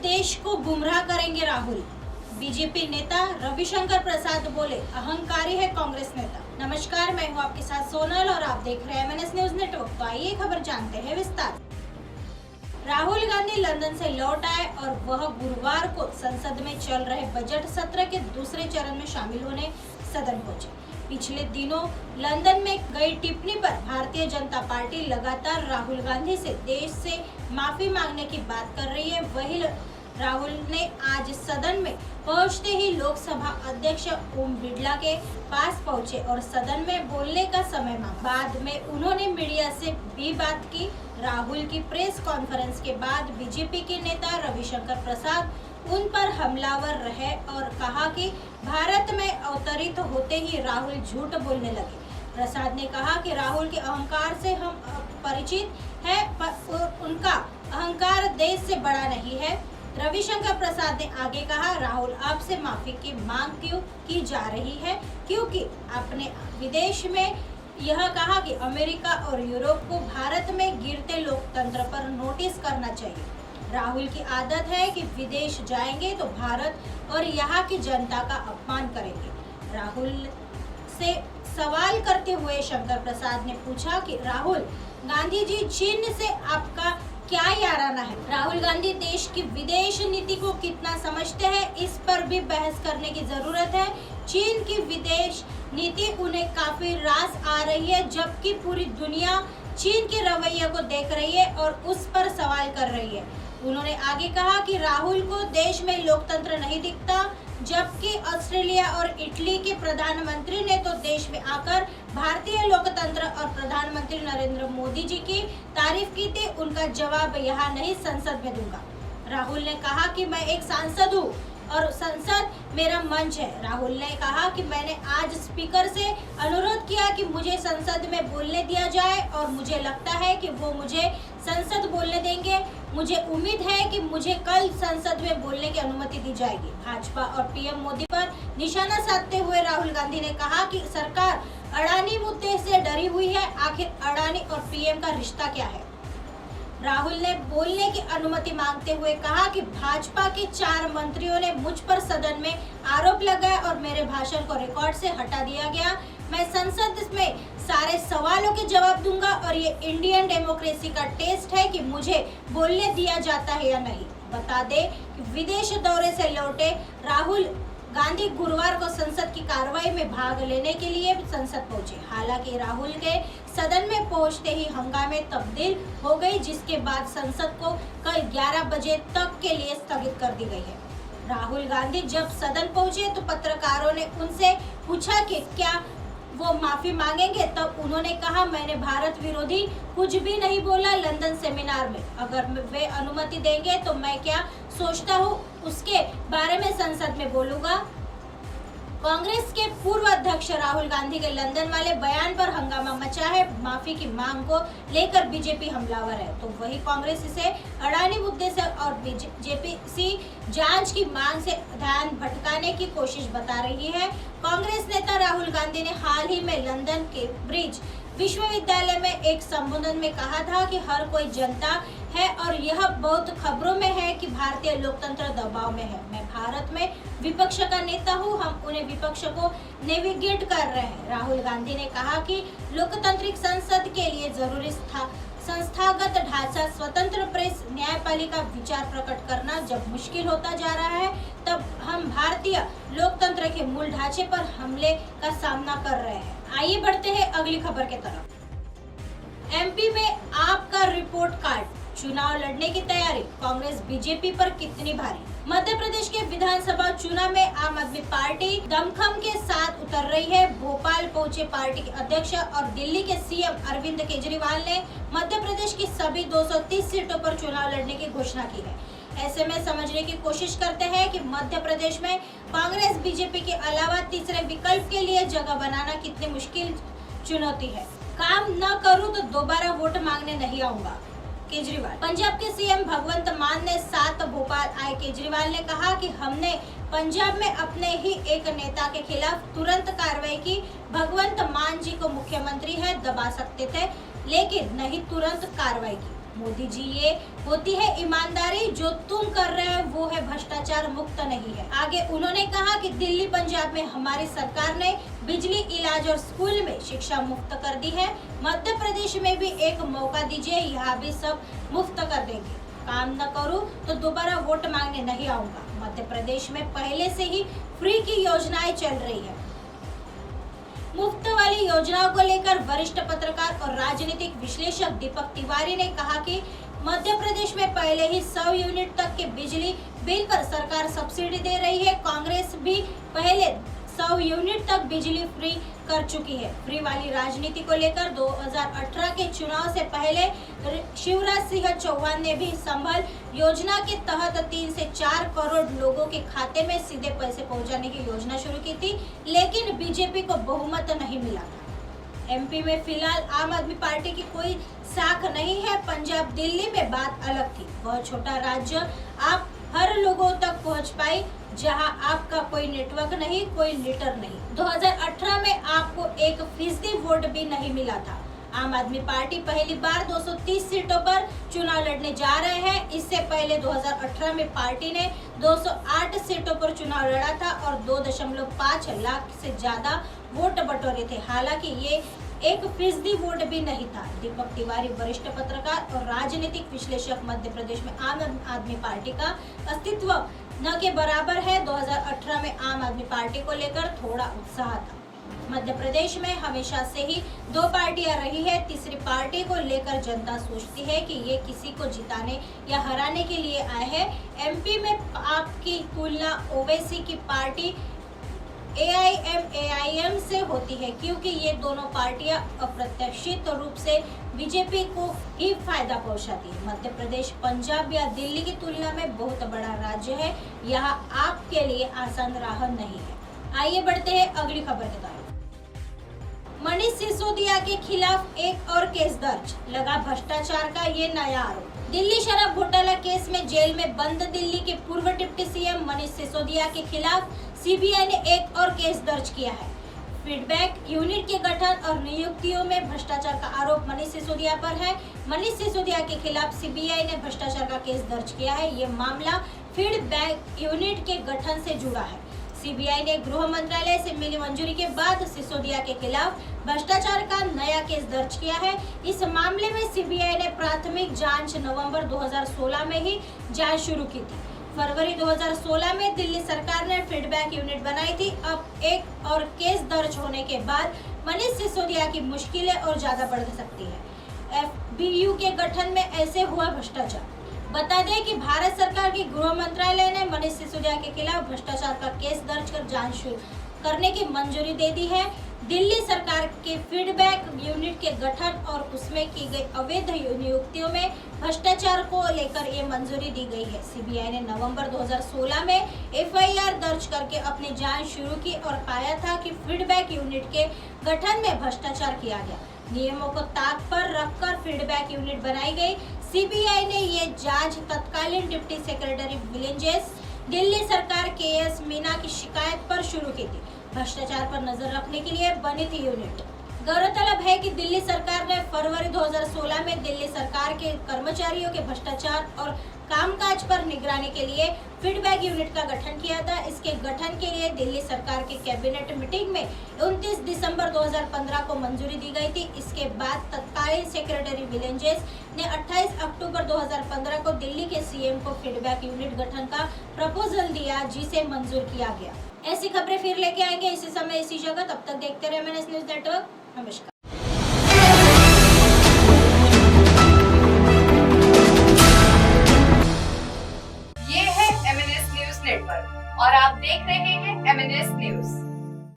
देश को गुमराह करेंगे राहुल। बीजेपी नेता रविशंकर प्रसाद बोले, अहंकारी है कांग्रेस नेता। नमस्कार, मैं हूं आपके साथ सोनल और आप देख रहे हैं MNS न्यूज नेटवर्क। तो आइए खबर जानते हैं विस्तार। राहुल गांधी लंदन से लौट आए और वह गुरुवार को संसद में चल रहे बजट सत्र के दूसरे चरण में शामिल होने सदन पहुंचे। पिछले दिनों लंदन में गई टिप्पणी पर भारतीय जनता पार्टी लगातार राहुल गांधी से देश से माफी मांगने की बात कर रही है। वही राहुल ने आज सदन में पहुंचते ही लोकसभा अध्यक्ष ओम बिरला के पास पहुंचे और सदन में बोलने का समय मांगा। बाद में उन्होंने मीडिया से भी बात की। राहुल की प्रेस कॉन्फ्रेंस के बाद बीजेपी के नेता रविशंकर प्रसाद उन पर हमलावर रहे और कहा कि भारत में अवतरित होते ही राहुल झूठ बोलने लगे। प्रसाद ने कहा कि राहुल के अहंकार से हम परिचित हैं, पर उनका अहंकार देश से बड़ा नहीं है। रविशंकर प्रसाद ने आगे कहा, राहुल आपसे माफी की मांग क्यों की जा रही है? क्योंकि आपने विदेश में यह कहा कि अमेरिका और यूरोप को भारत में गिरते लोकतंत्र पर नोटिस करना चाहिए। राहुल की आदत है कि विदेश जाएंगे तो भारत और यहाँ की जनता का अपमान करेंगे। राहुल से सवाल करते हुए शंकर प्रसाद ने पूछा कि राहुल गांधी जी, चीन से आपका क्या याराना है? राहुल गांधी देश की विदेश नीति को कितना समझते हैं, इस पर भी बहस करने की जरूरत है। चीन की विदेश नीति उन्हें काफी रास आ रही है, जबकि पूरी दुनिया चीन के रवैये को देख रही है और उस पर सवाल कर रही है। उन्होंने आगे कहा कि राहुल को देश में लोकतंत्र नहीं दिखता, जबकि ऑस्ट्रेलिया और इटली के प्रधानमंत्री ने तो देश में आकर भारतीय लोकतंत्र और प्रधानमंत्री नरेंद्र मोदी जी की तारीफ की थी। उनका जवाब यहाँ नहीं, संसद में दूंगा। राहुल ने कहा कि मैं एक सांसद हूँ और संसद मेरा मंच है। राहुल ने कहा कि मैंने आज स्पीकर से अनुरोध किया कि मुझे संसद में बोलने दिया जाए और मुझे लगता है कि वो मुझे संसद बोलने देंगे। मुझे उम्मीद है कि मुझे कल संसद में बोलने की अनुमति दी जाएगी। भाजपा और पीएम मोदी पर निशाना साधते हुए राहुल गांधी ने कहा कि सरकार अडानी मुद्दे से डरी हुई है। आखिर अडानी और पीएम का रिश्ता क्या है? राहुल ने बोलने की अनुमति मांगते हुए कहा कि भाजपा के 4 मंत्रियों ने मुझ पर सदन में आरोप लगाया और मेरे भाषण को रिकॉर्ड से हटा दिया गया। मैं संसद में सारे सवालों के जवाब दूंगा और ये इंडियन डेमोक्रेसी का टेस्ट है कि मुझे बोलने दिया जाता है या नहीं। बता दें कि विदेश दौरे से लौटे राहुल गांधी गुरुवार को संसद की कार्रवाई में भाग लेने के लिए संसद पहुंचे। हालांकि राहुल के सदन में पहुंचते ही हंगामे तब्दील हो गई, जिसके बाद संसद को कल 11 बजे तक के लिए स्थगित कर दी गई है। राहुल गांधी जब सदन पहुंचे तो पत्रकारों ने उनसे पूछा कि क्या वो माफी मांगेंगे, तब उन्होंने कहा, मैंने भारत विरोधी कुछ भी नहीं बोला लंदन सेमिनार में। अगर वे अनुमति देंगे तो मैं क्या सोचता हूँ उसके बारे में संसद में बोलूंगा। कांग्रेस के पूर्व अध्यक्ष राहुल गांधी के लंदन वाले बयान पर हंगामा मचा है। माफी की मांग को लेकर बीजेपी हमलावर है, तो वही कांग्रेस इसे अडानी मुद्दे से और बीजेपी जांच की मांग से ध्यान भटकाने की कोशिश बता रही है। कांग्रेस नेता राहुल गांधी ने हाल ही में लंदन के ब्रिज विश्वविद्यालय में एक संबोधन में कहा था कि हर कोई जनता है और यह बहुत खबरों में है कि भारतीय लोकतंत्र दबाव में है। मैं भारत में विपक्ष का नेता हूं, हम उन्हें विपक्ष को नेविगेट कर रहे हैं। राहुल गांधी ने कहा कि लोकतांत्रिक संसद के लिए जरूरी संस्थागत ढांचा, स्वतंत्र प्रेस, न्यायपालिका विचार प्रकट करना जब मुश्किल होता जा रहा है, तब हम भारतीय लोकतंत्र के मूल ढांचे पर हमले का सामना कर रहे हैं। आइए बढ़ते हैं अगली खबर के तरफ। एमपी में आपका रिपोर्ट कार्ड, चुनाव लड़ने की तैयारी, कांग्रेस बीजेपी पर कितनी भारी? मध्य प्रदेश के विधानसभा चुनाव में आम आदमी पार्टी दमखम के साथ उतर रही है। भोपाल पहुंचे पार्टी के अध्यक्ष और दिल्ली के सीएम अरविंद केजरीवाल ने मध्य प्रदेश की सभी 230 सीटों पर चुनाव लड़ने की घोषणा की है। ऐसे में समझने की कोशिश करते हैं कि मध्य प्रदेश में कांग्रेस बीजेपी के अलावा तीसरे विकल्प के लिए जगह बनाना कितनी मुश्किल चुनौती है। काम न करूं तो दोबारा वोट मांगने नहीं आऊंगा, केजरीवाल। पंजाब के सीएम भगवंत मान ने 7 भोपाल आए केजरीवाल ने कहा कि हमने पंजाब में अपने ही एक नेता के खिलाफ तुरंत कार्रवाई की। भगवंत मान जी को मुख्यमंत्री है, दबा सकते थे, लेकिन नहीं तुरंत कार्रवाई की। मोदी जी, ये होती है ईमानदारी, जो तुम कर रहे हैं वो है भ्रष्टाचार मुक्त नहीं है। आगे उन्होंने कहा कि दिल्ली पंजाब में हमारी सरकार ने बिजली, इलाज और स्कूल में शिक्षा मुफ्त कर दी है। मध्य प्रदेश में भी एक मौका दीजिए, यहाँ भी सब मुफ्त कर देंगे। काम न करूं तो दोबारा वोट मांगने नहीं आऊंगा। मध्य प्रदेश में पहले से ही फ्री की योजनाएं चल रही है। मुफ्त वाली योजनाओं को लेकर वरिष्ठ पत्रकार और राजनीतिक विश्लेषक दीपक तिवारी ने कहा कि मध्य प्रदेश में पहले ही 100 यूनिट तक के बिजली बिल पर सरकार सब्सिडी दे रही है। कांग्रेस भी पहले 100 यूनिट तक बिजली फ्री कर चुकी है। फ्री वाली राजनीति को लेकर 2018 के चुनाव से पहले शिवराज सिंह चौहान ने भी संभल योजना के तहत 3 से 4 करोड़ लोगों के खाते में सीधे पैसे पहुंचाने की योजना शुरू की थी, लेकिन बीजेपी को बहुमत नहीं मिला था। एमपी में फिलहाल आम आदमी पार्टी की कोई साख नहीं है। पंजाब, दिल्ली में बात अलग थी। वह छोटा राज्य आप हर लोगों तक पहुंच पाई, जहां आपका कोई नेटवर्क नहीं, कोई लीडर नहीं। 2018 में आपको 1% वोट भी नहीं मिला था। आम आदमी पार्टी पहली बार 230 सीटों पर चुनाव लड़ने जा रहे हैं। इससे पहले 2018 में पार्टी ने 208 सीटों पर चुनाव लड़ा था और 2.5 लाख से ज्यादा वोट बटोरे थे। हालांकि ये 1% वोट भी नहीं था। दीपक तिवारी वरिष्ठ पत्रकार और राजनीतिक विश्लेषक, मध्य प्रदेश में आम आदमी पार्टी का अस्तित्व न के बराबर है। 2018 में आम आदमी पार्टी को लेकर थोड़ा उत्साह था। मध्य प्रदेश में हमेशा से ही 2 पार्टियां रही है। तीसरी पार्टी को लेकर जनता सोचती है कि ये किसी को जिताने या हराने के लिए आए हैं। एमपी में आपकी तुलना ओवैसी की पार्टी AIM से होती है, क्योंकि ये दोनों पार्टियां अप्रत्याशित रूप से बीजेपी को ही फायदा पहुंचाती है। मध्य प्रदेश पंजाब या दिल्ली की तुलना में बहुत बड़ा राज्य है। यहाँ आपके लिए आसान राह नहीं है। आइए बढ़ते हैं अगली खबर की तरफ। मनीष सिसोदिया के खिलाफ एक और केस दर्ज, लगा भ्रष्टाचार का ये नया आरोप। दिल्ली शराब घोटाला केस में जेल में बंद दिल्ली के पूर्व डिप्टी सीएम मनीष सिसोदिया के खिलाफ सीबीआई ने एक और केस दर्ज किया है। फीडबैक यूनिट के गठन और नियुक्तियों में भ्रष्टाचार का आरोप मनीष सिसोदिया पर है। मनीष सिसोदिया के खिलाफ सीबीआई ने भ्रष्टाचार का केस दर्ज किया है। ये मामला फीडबैक यूनिट के गठन से जुड़ा है। सीबीआई ने गृह मंत्रालय से मिली मंजूरी के बाद सिसोदिया के खिलाफ भ्रष्टाचार का नया केस दर्ज किया है। इस मामले में सीबीआई ने प्राथमिक जांच नवंबर 2016 में ही जांच शुरू की थी। फरवरी 2016 में दिल्ली सरकार ने फीडबैक यूनिट बनाई थी। अब एक और केस दर्ज होने के बाद मनीष सिसोदिया की मुश्किलें और ज्यादा बढ़ सकती है। एफबीयू के गठन में ऐसे हुआ भ्रष्टाचार। बता दें कि भारत सरकार की गृह मंत्रालय ने मनीष सिसोदिया के खिलाफ भ्रष्टाचार का केस दर्ज कर जांच शुरू करने की मंजूरी दे दी है। दिल्ली सरकार के फीडबैक यूनिट के गठन और उसमें की गई अवैध नियुक्तियों में भ्रष्टाचार को लेकर ये मंजूरी दी गई है। सीबीआई ने नवंबर 2016 में एफआईआर दर्ज करके अपनी जांच शुरू की और पाया था कि फीडबैक यूनिट के गठन में भ्रष्टाचार किया गया। नियमों को ताक पर रखकर फीडबैक यूनिट बनाई गई। सीबीआई ने ये जांच तत्कालीन डिप्टी सेक्रेटरी विजिलेंस दिल्ली सरकार KS मीना की शिकायत पर शुरू की थी। भ्रष्टाचार पर नजर रखने के लिए बनी थी यूनिट। गौरतलब है कि दिल्ली सरकार ने फरवरी 2016 में दिल्ली सरकार के कर्मचारियों के भ्रष्टाचार और कामकाज पर निगरानी के लिए फीडबैक यूनिट का गठन किया था। इसके गठन के लिए दिल्ली सरकार के कैबिनेट मीटिंग में 29 दिसंबर 2015 को मंजूरी दी गई थी। इसके बाद तत्कालीन सेक्रेटरी विजिलेंस ने 28 अक्टूबर 2015 को दिल्ली के सीएम को फीडबैक यूनिट गठन का प्रपोजल दिया, जिसे मंजूर किया गया। ऐसी खबरें फिर लेके आएंगे इसी समय इसी जगह। तब तक देखते रहे MNS न्यूज नेटवर्क। नमस्कार।